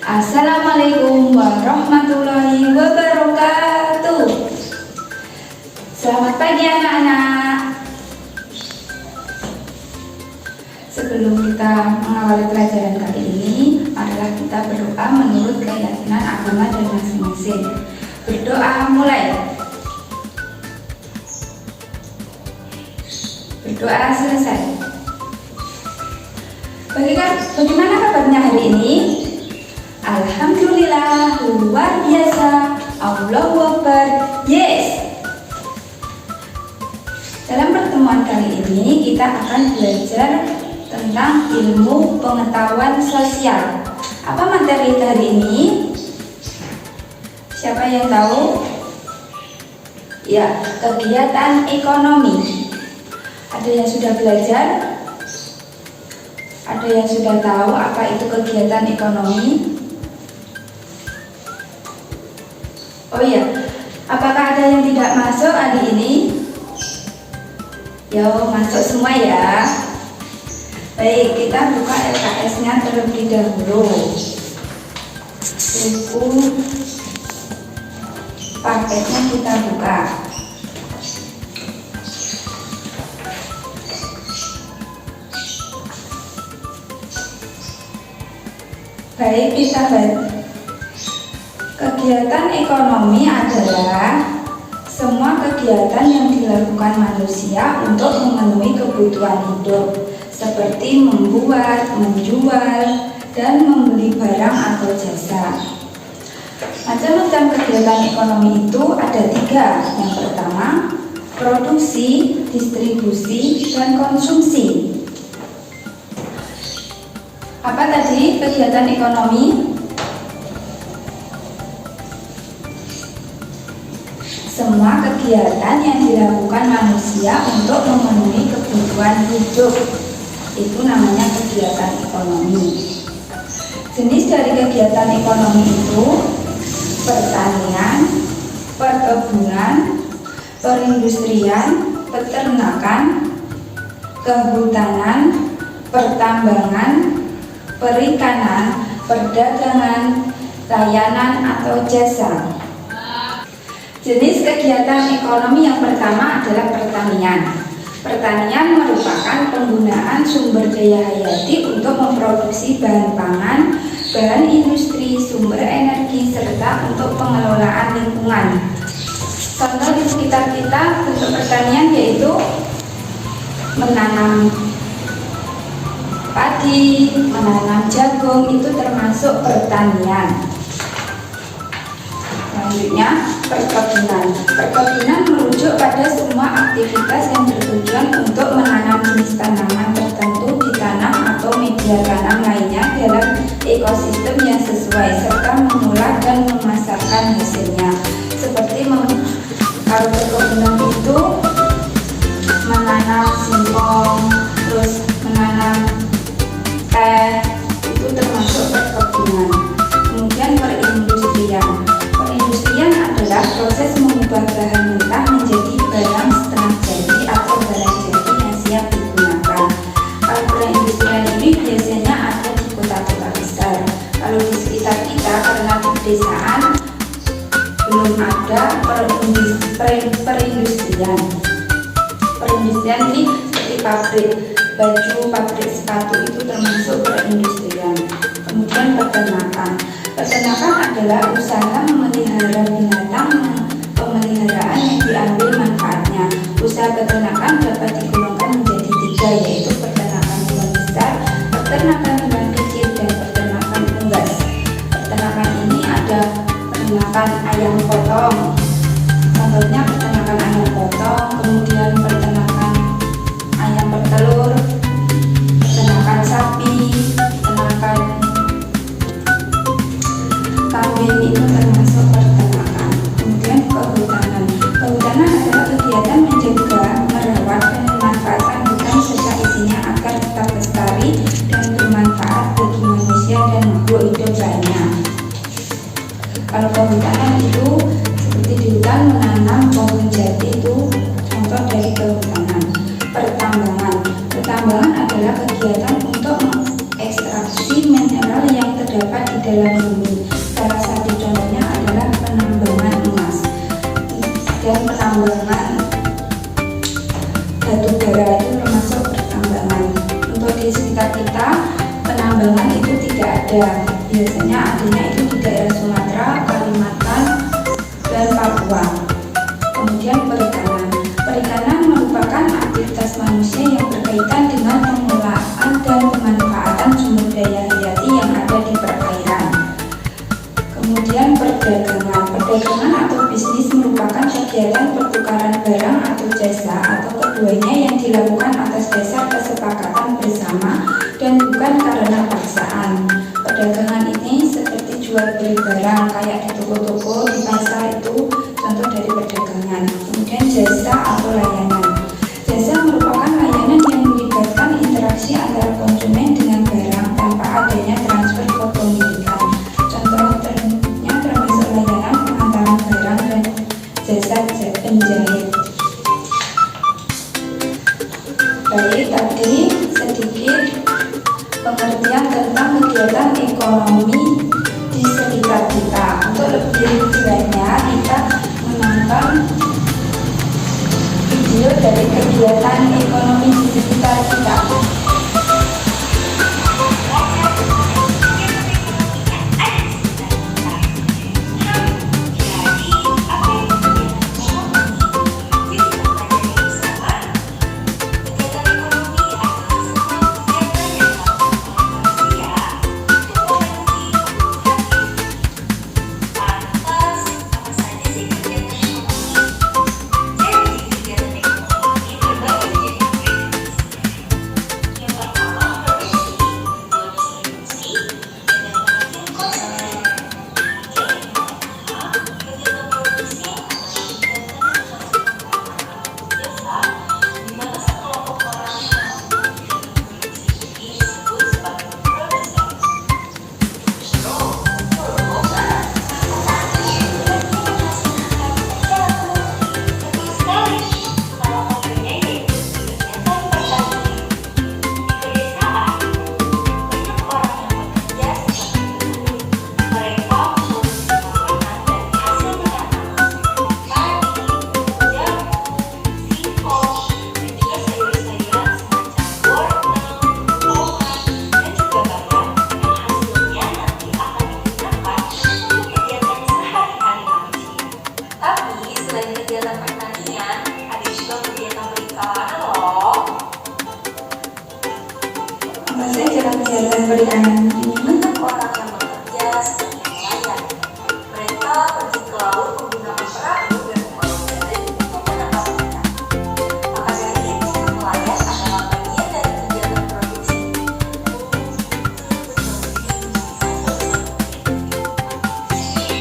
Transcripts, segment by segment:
Assalamualaikum warahmatullahi wabarakatuh. Selamat pagi anak-anak. Sebelum kita mengawali pelajaran kali ini, marilah kita berdoa menurut keyakinan agama dan masing-masing. Berdoa mulai. Berdoa selesai. Bagaimana kabarnya hari ini? Alhamdulillah, luar biasa. Allahu Akbar. Yes. Dalam pertemuan kali ini kita akan belajar tentang ilmu pengetahuan sosial. Apa materi hari ini? Siapa yang tahu? Ya, kegiatan ekonomi. Ada yang sudah belajar? Ada yang sudah tahu apa itu kegiatan ekonomi? Oh iya, apakah ada yang tidak masuk hari ini? Yo, masuk semua ya. Baik, kita buka LKS-nya terlebih dahulu. Buku paketnya kita buka. Baik, kita baca. Kegiatan ekonomi adalah semua kegiatan yang dilakukan manusia untuk memenuhi kebutuhan hidup, seperti membuat, menjual, dan membeli barang atau jasa. Macam-macam kegiatan ekonomi itu ada 3. Yang pertama, produksi, distribusi, dan konsumsi. Apa tadi kegiatan ekonomi? Semua kegiatan yang dilakukan manusia untuk memenuhi kebutuhan hidup, itu namanya kegiatan ekonomi. Jenis dari kegiatan ekonomi itu pertanian, perkebunan, perindustrian, peternakan, kehutanan, pertambangan, perikanan, perdagangan, layanan atau jasa. Jenis kegiatan ekonomi yang pertama adalah pertanian. Pertanian merupakan penggunaan sumber daya hayati untuk memproduksi bahan pangan, bahan industri, sumber energi, serta untuk pengelolaan lingkungan. Contoh di sekitar kita bentuk pertanian yaitu menanam padi, menanam jagung, itu termasuk pertanian. Selanjutnya, perkebunan. Perkebunan merujuk pada semua aktivitas yang bertujuan untuk menanam jenis tanaman tertentu di tanah atau media tanam lainnya dalam ekosistem yang sesuai, serta mengolah dan memasarkan hasilnya. Seperti kalau perkebunan itu menanam singkong, terus menanam teh, itu termasuk perkebunan. Kemudian perindustrian. Perindustrian adalah proses mengubah bahan mentah menjadi barang setengah jadi atau barang jadi yang siap digunakan. Kalau perindustrian ini biasanya ada di kota-kota besar. Kalau di sekitar kita karena di pedesaan belum ada perindustrian. Perindustrian ini seperti pabrik baju, pabrik sepatu, itu termasuk perindustrian. Kemudian peternakan. Peternakan adalah usaha memelihara binatang, pemeliharaan yang diambil manfaatnya. Usaha peternakan dapat digolongkan menjadi 3, yaitu peternakan hewan besar, peternakan hewan kecil, dan peternakan unggas. Peternakan ini ada peternakan ayam potong. Contohnya peternakan ayam potong, kemudian peternakan ayam bertelur, peternakan sapi, peternakan kambing, itu termasuk peternakan. Kemudian kehutanan. Kehutanan adalah kegiatan menjaga, merawat, dan memanfaatkan hutan serta isinya agar tetap lestari dan bermanfaat bagi manusia dan makhluk hidup lainnya. Kalau kehutanan itu seperti di hutan menanam pohon jati, itu contoh dari kehutanan. Pertambangan. Pertambangan adalah kegiatan untuk mengekstraksi mineral yang terdapat di dalam bumi. Salah satu contohnya adalah penambangan emas dan penambangan batu bara, itu termasuk pertambangan. Untuk di sekitar kita penambangan itu tidak ada, biasanya adanya itu di daerah Sumatera, Kalimantan, dan Papua. Kemudian perikanan merupakan aktivitas manusia yang berkaitan dengan pengelolaan dan pemanfaatan sumber daya hayati yang ada di perairan. Kemudian perdagangan atau bisnis merupakan kegiatan pertukaran barang atau jasa atau keduanya yang dilakukan atas dasar kesepakatan bersama dan bukan karena paksaan. Perdagangan ini seperti jual beli barang kayak di toko-toko, di pasar, itu contoh dari perdagangan. Kemudian jasa atau layanan. Jasa merupakan layanan yang melibatkan interaksi antara konsumen dengan barang tanpa adanya transfer kepemilikan. Contohnya termasuk layanan pengantaran barang dan jasa penjahit. Baik, tadi sedikit pengertian tentang kegiatan ekonomi di sekitar kita. Untuk lebih jelasnya kita menonton video dari kegiatan ekonomi di sekitar kita. Kegiatan perikanan ini banyak orang yang bekerja sebagai nelayan. Mereka pergi ke laut menggunakan perahu dan membawa jaring untuk menangkap ikan. Maka dari itu, nelayan adalah bagian dari kegiatan produksi.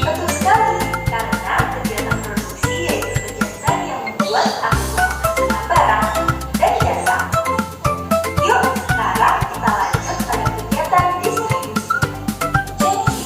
Betul sekali, karena kegiatan produksi yaitu kegiatan yang membuat atau menghasilkan barang dan jasa. Yuk, sekarang kita lanjut pada kegiatan distribusi. Jadi,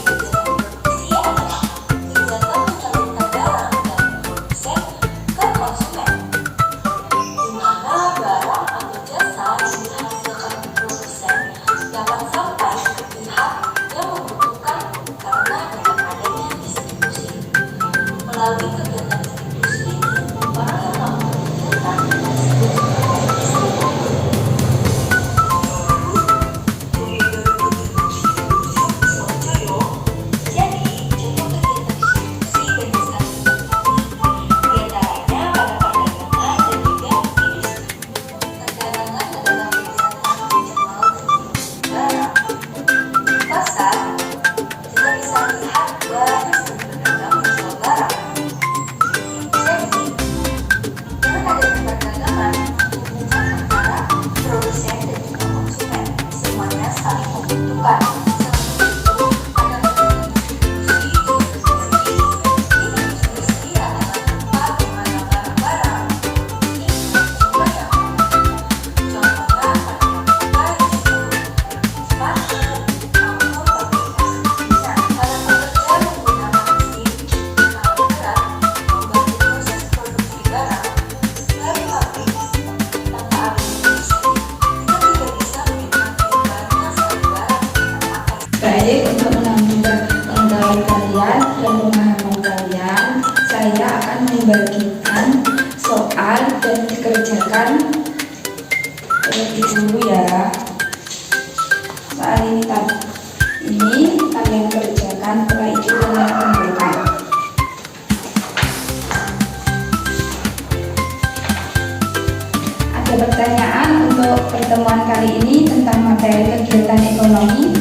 materi kegiatan ekonomi?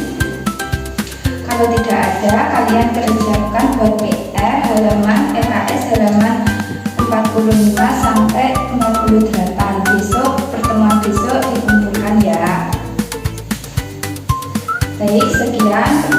Kalau tidak ada, kalian kerjakan buat PR halaman LKS halaman 45 sampai 58. Pertemuan besok dikumpulkan ya. Baik, sekian